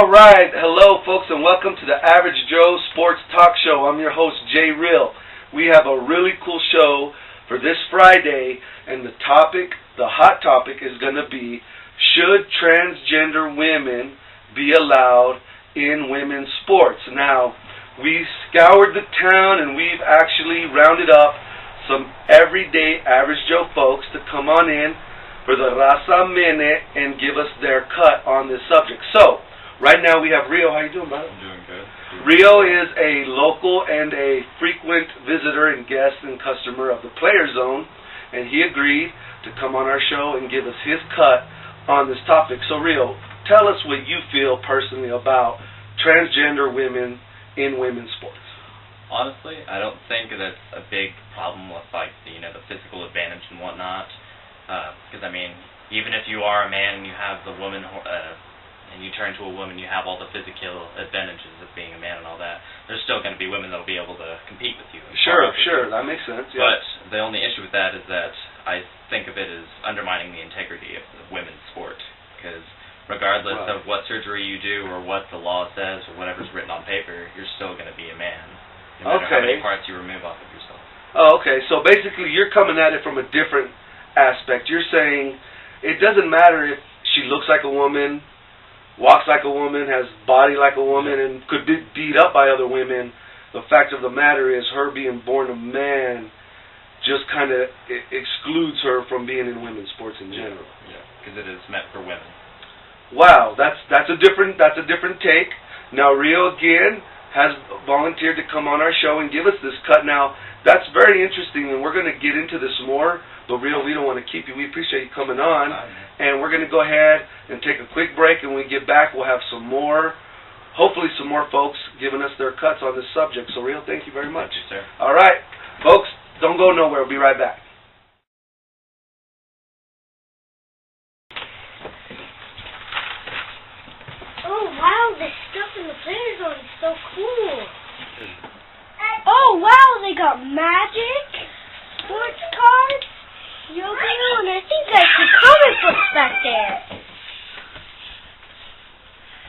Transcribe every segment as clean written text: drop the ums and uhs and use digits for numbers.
All right, hello folks, and welcome to the Average Joe Sports Talk Show. I'm your host, Jay Real. We have a really cool show for this Friday, and the hot topic is going to be, should transgender women be allowed in women's sports? Now, we scoured the town, and we've actually rounded up some everyday Average Joe folks to come on in for the Raza Minute and give us their cut on this subject. So, right now we have Rio. How you doing, brother? I'm doing good. Rio is a local and a frequent visitor and guest and customer of the Player Zone, and he agreed to come on our show and give us his cut on this topic. So, Rio, tell us what you feel personally about transgender women in women's sports. Honestly, I don't think that's a big problem with the physical advantage and whatnot. Because even if you are a man and you have the woman, and you turn to a woman, you have all the physical advantages of being a man and all that. There's still going to be women that will be able to compete with you. Sure, that makes sense. Yeah. But the only issue with that is that I think of it as undermining the integrity of the women's sport. Because regardless of what surgery you do or what the law says or whatever's written on paper, you're still going to be a man, no matter how many parts you remove off of yourself. Oh, okay. So basically, you're coming at it from a different aspect. You're saying it doesn't matter if she looks like a woman, walks like a woman, has body like a woman, and could be beat up by other women. The fact of the matter is her being born a man just kind of excludes her from being in women's sports in general. Yeah, because it is meant for women. Wow, that's a different take. Now Rio again has volunteered to come on our show and give us this cut. Now that's very interesting, and we're going to get into this more. But Rio, we don't want to keep you. We appreciate you coming on. And we're going to go ahead and take a quick break, and when we get back, we'll have hopefully some more folks giving us their cuts on this subject. So, Rio, thank you very much. Thank you, sir. All right. Folks, don't go nowhere. We'll be right back. Oh, wow, this stuff in the Player Zone is so cool. Oh, wow, they got magic, sports cards, Yu-Gi-Oh, and I think I see comic books back there.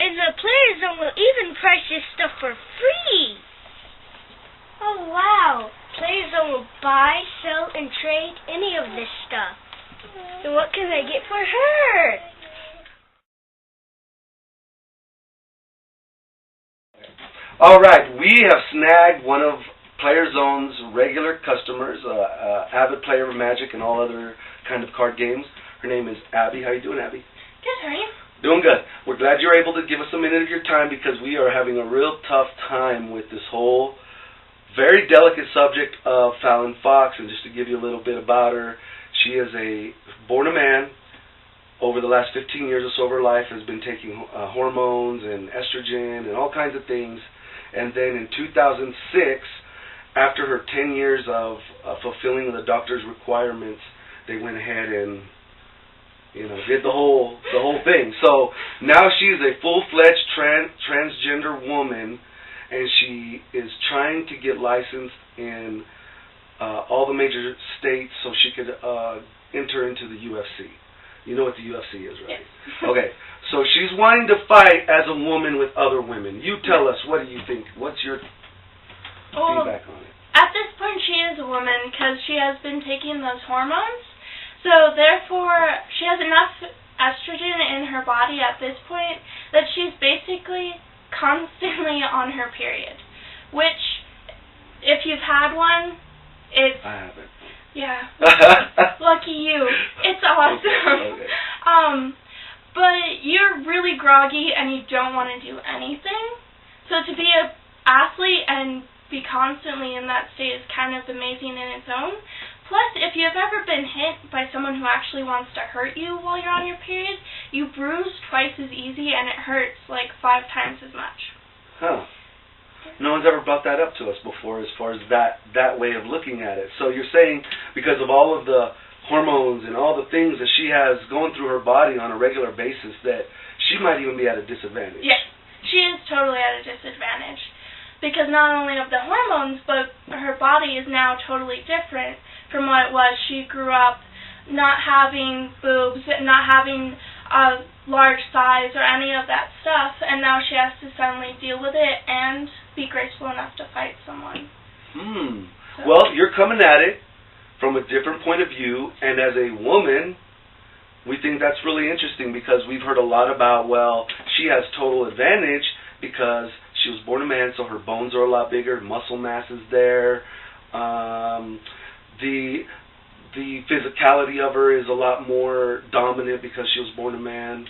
And the Player Zone will even price this stuff for free. Oh, wow. Player Zone will buy, sell, and trade any of this stuff. And what can I get for her? All right, we have snagged one of Player Zone's regular customers, avid player of Magic and all other kind of card games. Her name is Abby. How you doing, Abby? Good, how are you? Doing good. We're glad you're able to give us a minute of your time because we are having a real tough time with this whole very delicate subject of Fallon Fox. And just to give you a little bit about her, she is born a man. Over the last 15 years or so of her life has been taking hormones and estrogen and all kinds of things. And then in 2006, after her 10 years of fulfilling the doctor's requirements, they went ahead and did the whole thing. So now she's a full-fledged transgender woman, and she is trying to get licensed in all the major states so she could enter into the UFC. You know what the UFC is, right? Yes. Okay. So she's wanting to fight as a woman with other women. You tell us, what do you think? What's your feedback on it? At this point, she is a woman because she has been taking those hormones. So therefore, she has enough estrogen in her body at this point that she's basically constantly on her period. Which, if you've had one, I haven't. Yeah. Lucky you. It's awesome. Okay. But you're really groggy and you don't want to do anything. So to be an athlete and be constantly in that state is kind of amazing in its own. Plus, if you've ever been hit by someone who actually wants to hurt you while you're on your period, you bruise twice as easy and it hurts like 5 times as much. Huh. No one's ever brought that up to us before as far as that way of looking at it. So you're saying because of all of the hormones and all the things that she has going through her body on a regular basis that she might even be at a disadvantage. Yes, she is totally at a disadvantage. Because not only of the hormones, but her body is now totally different from what it was. She grew up not having boobs, not having large size or any of that stuff, and now she has to suddenly deal with it and be graceful enough to fight someone. So. Well, you're coming at it from a different point of view, and as a woman, we think that's really interesting because we've heard a lot about, well, she has total advantage because she was born a man, so her bones are a lot bigger, muscle mass is there, the physicality of her is a lot more dominant because she was born a man.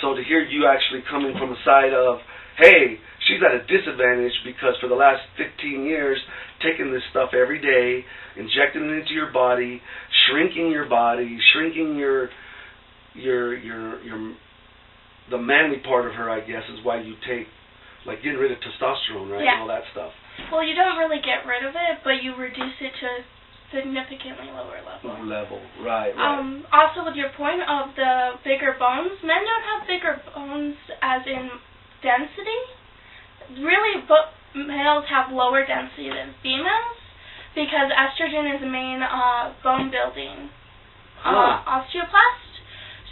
So to hear you actually coming from the side of, hey, she's at a disadvantage because for the last 15 years, taking this stuff every day, injecting it into your body, shrinking your body, shrinking the manly part of her, I guess, is why you take, like getting rid of testosterone, right, yeah. and all that stuff. Well, you don't really get rid of it, but you reduce it to a significantly lower level. Right. Also, with your point of the bigger bones, men don't have bigger bones as in density. Really, males have lower density than females because estrogen is the main bone-building osteoblast.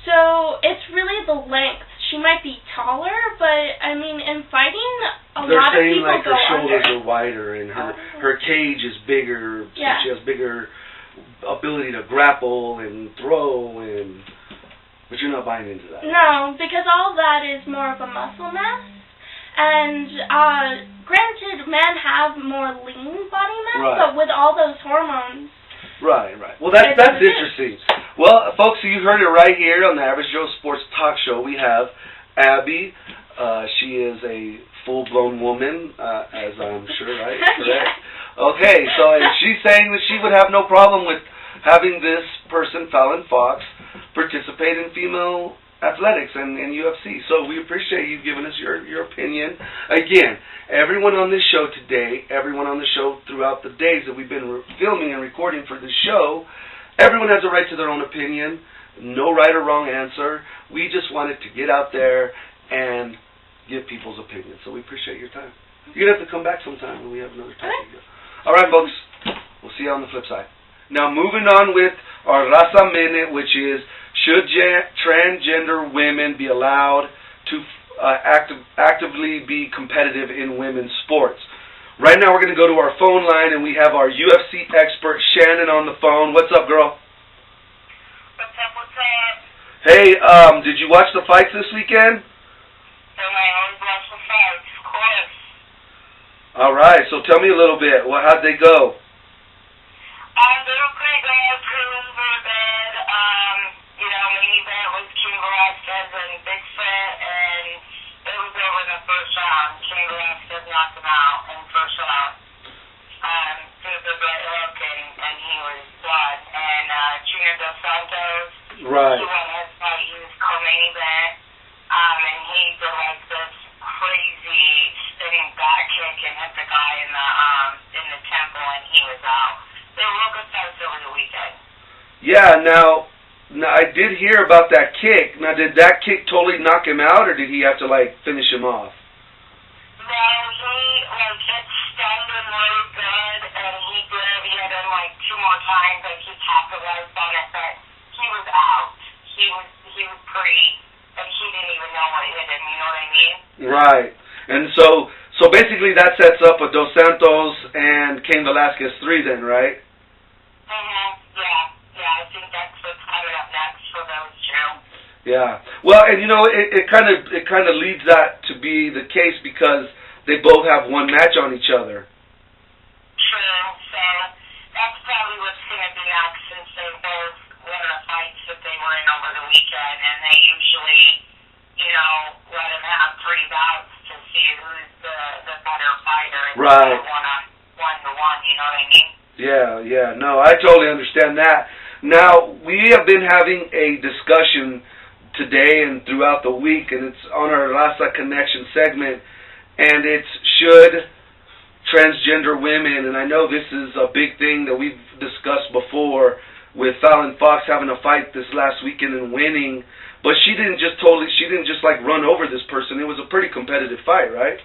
So it's really the length. She might be taller, but I mean, in fighting, they're lot of saying people like go her shoulders under. are wider and her cage is bigger, so she has bigger ability to grapple and throw, but you're not buying into that. No, because all that is more of a muscle mass. And granted, men have more lean body mass, but with all those hormones. Right. Well, that's interesting. Well, folks, you heard it right here on the Average Joe Sports Talk Show. We have Abby. She is a full-blown woman, as I'm sure, right? Correct? Okay, so she's saying that she would have no problem with having this person, Fallon Fox, participate in female athletics and UFC. So we appreciate you giving us your opinion. Again, everyone on this show today, everyone on the show throughout the days that we've been filming and recording for this show, everyone has a right to their own opinion. No right or wrong answer. We just wanted to get out there and give people's opinions. So we appreciate your time. You're going to have to come back sometime when we have another topic. All right, folks. We'll see you on the flip side. Now, moving on with our Raza Minute, which is, should transgender women be allowed to actively be competitive in women's sports? Right now we're going to go to our phone line, and we have our UFC expert, Shannon, on the phone. What's up, girl? What's up? Hey, did you watch the fights this weekend? I always watch the fights, of course. All right, so tell me a little bit. How'd they go? They were pretty good, very good. Main event was King Velasquez and Bigfoot, and it was over in the first round. King Velasquez knocked him out in the first round. Threw the right hook, and he was done. And Junior Dos Santos, right. He won his fight. He was co-main event, and he did like this crazy spinning back kick and hit the guy in the temple, and he was out. They were real good fights over the weekend. Yeah, now I did hear about that kick. Now, did that kick totally knock him out, or did he have to, finish him off? No, he, it stunned him really good, and he did. He had him, 2 more times, he capitalized on it, but he was out. He was pretty, he didn't even know what hit him, you know what I mean? Right. And so basically that sets up a Dos Santos and Cain Velasquez 3 then, right? Yeah, I think that's what's coming up next for those two. Yeah. Well, and it kind of leads that to be the case because they both have one match on each other. True. So that's probably what's going to be next since they both won the fights that they were in over the weekend, and they usually, let them have 3 bouts to see who's the better fighter. Right. One-to-one, you know what I mean? Yeah. No, I totally understand that. Now, we have been having a discussion today and throughout the week, and it's on our Raza Connection segment, and it's should transgender women, and I know this is a big thing that we've discussed before with Fallon Fox having a fight this last weekend and winning, but she didn't just run over this person. It was a pretty competitive fight, right?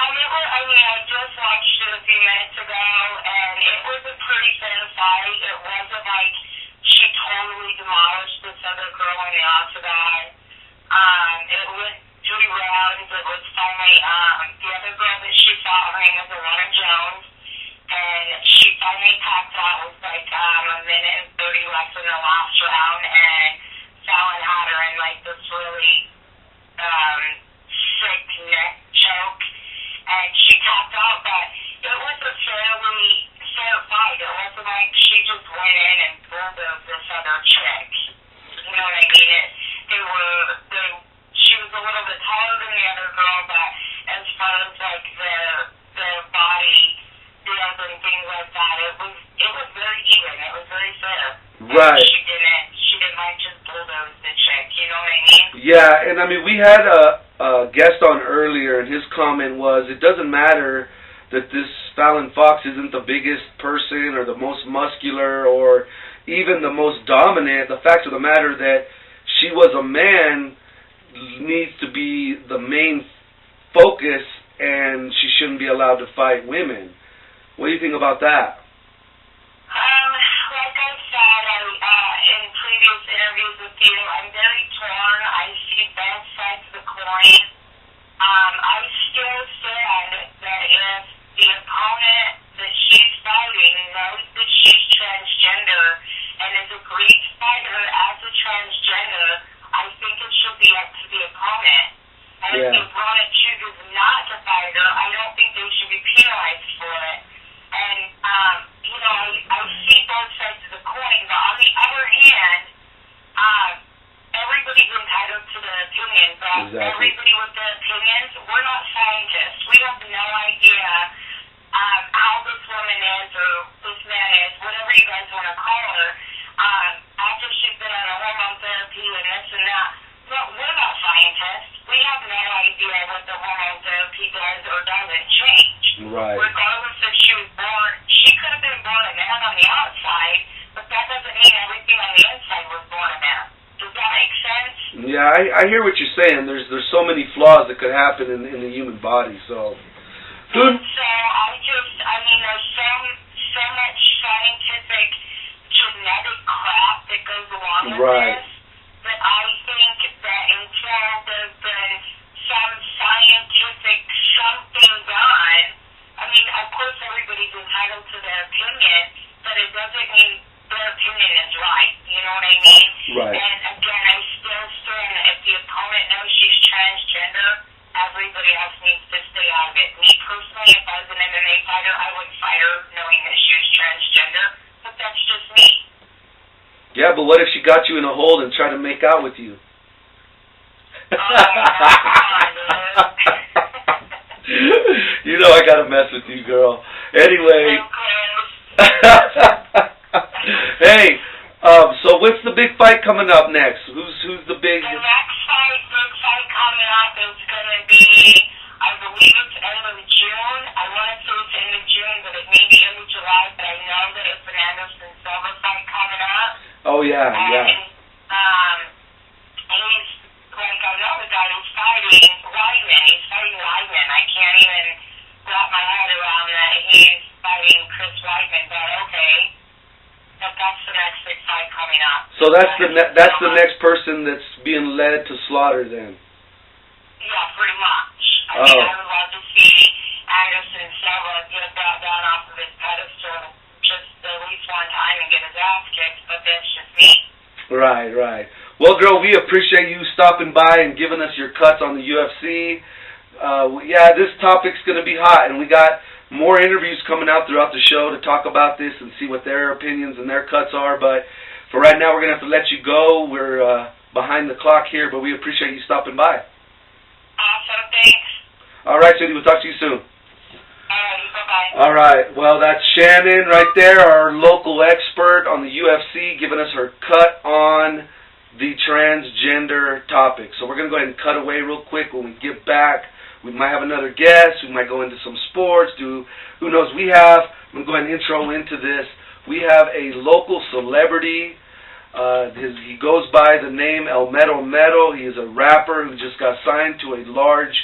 I just watched it a few minutes ago, and it was a pretty fair fight. It wasn't like she she totally demolished this other girl on the outside. It went 3 rounds. It was finally, the other girl that she fought, her name was Alana Jones, and she finally tapped out with like a minute and 30 left in the last round, and Fallon had her in like this really sick neck choke, and she tapped out, but it was a fairly fair fight. It wasn't like she just went in and bulldozed this other chick. You know what I mean? She was a little bit taller than the other girl, but as far as like their body build and things like that, it was very even. It was very fair. Right. And she didn't like just bulldoze the chick. You know what I mean? Yeah, and I mean, we had a guest on earlier, and his comment was, it doesn't matter that this Fallon Fox isn't the biggest person or the most muscular or even the most dominant. The fact of the matter that she was a man needs to be the main focus, and she shouldn't be allowed to fight women. What do you think about that? Like I said in previous interviews with you, I'm very torn. I see both sides of the coin. I still stand that if the opponent that she's fighting knows that she's transgender and is agreed to fight her as a transgender, I think it should be up to the opponent. And if the opponent chooses not to fight her, I don't think they should be penalized for it. And, you know, I see both sides of the coin, but on the other hand, everybody's entitled to their opinion, but everybody with their opinions, we're not scientists. We have no idea how this woman is or this man is, whatever you guys want to call her, after she's been on a hormone therapy and this and that. But we're not scientists. We have no idea what the hormone therapy does or doesn't change. Right. Regardless if she was born, she could have been born a man on the outside, but that doesn't mean everything on the inside was born a man. Does that make sense? Yeah, I hear what you're saying. There's so many flaws that could happen in the human body, so... And so I mean, there's so much scientific genetic crap that goes along with this, that I think that until there's been some scientific something done, I mean, of course everybody's entitled to their opinion, but it doesn't mean their opinion is right. You know what I mean? Right. And again, I still stand that if the opponent knows she's transgender, everybody else needs to stay out of it. Me personally, if I was an MMA fighter, I wouldn't fight her knowing that she was transgender, but that's just me. Yeah, but what if she got you in a hold and tried to make out with you? Oh, come on, dude. You know I gotta mess with you, girl. Anyway. Hey, so what's the big fight coming up next? Who's the big... The next big fight coming up is going to be, I believe it's end of June. I want to say it's end of June, but it may be end of July, but I know that it's an Anderson Silva fight coming up. Oh, yeah, yeah. He's, like, I know the guy who's fighting Weidman. He's fighting Weidman. I can't even wrap my head around that he's fighting Chris Weidman, but okay. But that's the next big fight coming up. So that's the next person that's being led to slaughter then? Yeah, pretty much. I mean, I would love to see Anderson Silva get brought down off of his pedestal just at least one time and get his ass kicked, but that's just me. Right. Well, girl, we appreciate you stopping by and giving us your cuts on the UFC. Yeah, this topic's going to be hot, and we got more interviews coming out throughout the show to talk about this and see what their opinions and their cuts are. But for right now, we're going to have to let you go. We're behind the clock here, but we appreciate you stopping by. Awesome, thanks. All right, Cindy, we'll talk to you soon. All right, bye-bye. All right, well, that's Shannon right there, our local expert on the UFC, giving us her cut on the transgender topic. So we're going to go ahead and cut away real quick. When we get back, we might have another guest. We might go into some sports. Who knows? I'm going to go ahead and intro into this. We have a local celebrity. He goes by the name El Mero Mero. He is a rapper who just got signed to a large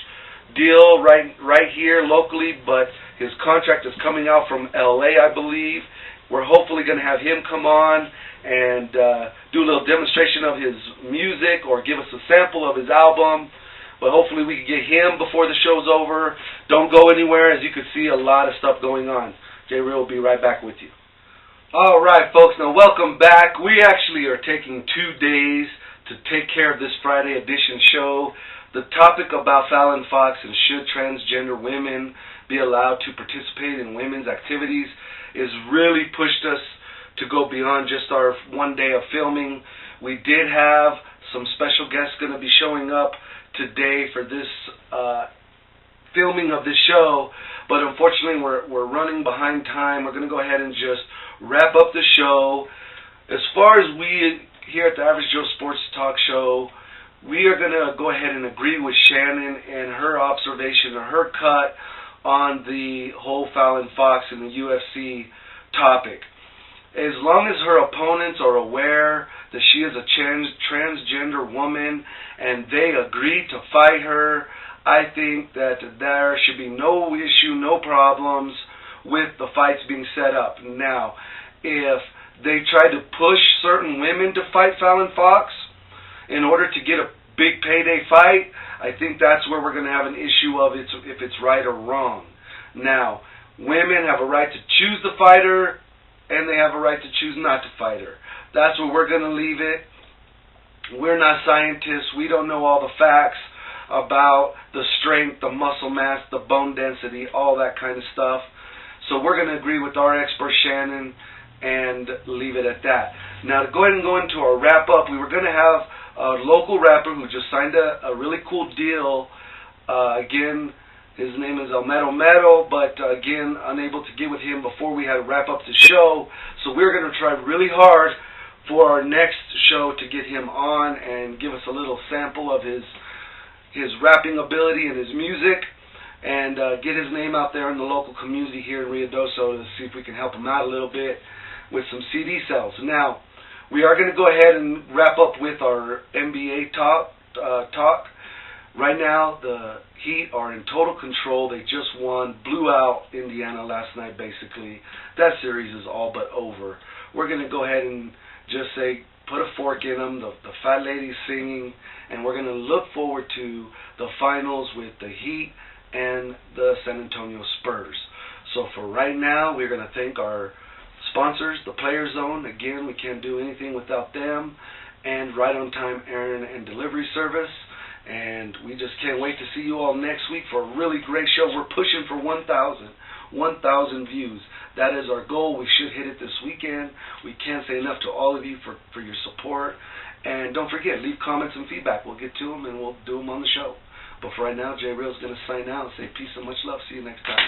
deal right here locally, but his contract is coming out from L.A., I believe, We're hopefully going to have him come on and do a little demonstration of his music or give us a sample of his album. But hopefully we can get him before the show's over. Don't go anywhere. As you can see, a lot of stuff going on. J Real will be right back with you. All right, folks. Now, welcome back. We actually are taking 2 days to take care of this Friday edition show. The topic about Fallon Fox and should transgender women be allowed to participate in women's activities is really pushed us to go beyond just our 1 day of filming. We did have some special guests going to be showing up today for this filming of this show, but unfortunately we're running behind time. We're going to go ahead and just wrap up the show. As far as we here at the Average Joe Sports Talk Show, we are going to go ahead and agree with Shannon and her observation or her cut on the whole Fallon Fox and the UFC topic. As long as her opponents are aware that she is a transgender woman and they agree to fight her, I think that there should be no issue, no problems with the fights being set up. Now, if they try to push certain women to fight Fallon Fox in order to get a big payday fight, I think that's where we're going to have an issue of if it's right or wrong. Now, women have a right to choose the fighter, and they have a right to choose not to fight her. That's where we're going to leave it. We're not scientists. We don't know all the facts about the strength, the muscle mass, the bone density, all that kind of stuff. So we're going to agree with our expert, Shannon, and leave it at that. Now, to go ahead and go into our wrap-up, we were going to have a local rapper who just signed a really cool deal. Again, his name is Almedo Medo, but again, unable to get with him before we had to wrap up the show. So we're going to try really hard for our next show to get him on and give us a little sample of his rapping ability and his music, and get his name out there in the local community here in Ruidoso to see if we can help him out a little bit with some CD sales. Now, we are going to go ahead and wrap up with our NBA talk. Right now, the Heat are in total control. They just won, blew out Indiana last night, basically. That series is all but over. We're going to go ahead and just say, put a fork in them, the fat lady's singing, and we're going to look forward to the finals with the Heat and the San Antonio Spurs. So for right now, we're going to thank our sponsors, the Player Zone. Again, we can't do anything without them. And Right On Time Errand and Delivery Service. And we just can't wait to see you all next week for a really great show. We're pushing for 1,000 views. That is our goal. We should hit it this weekend. We can't say enough to all of you for your support. And don't forget, leave comments and feedback. We'll get to them and we'll do them on the show. But for right now, J Real's going to sign out and say peace and much love. See you next time.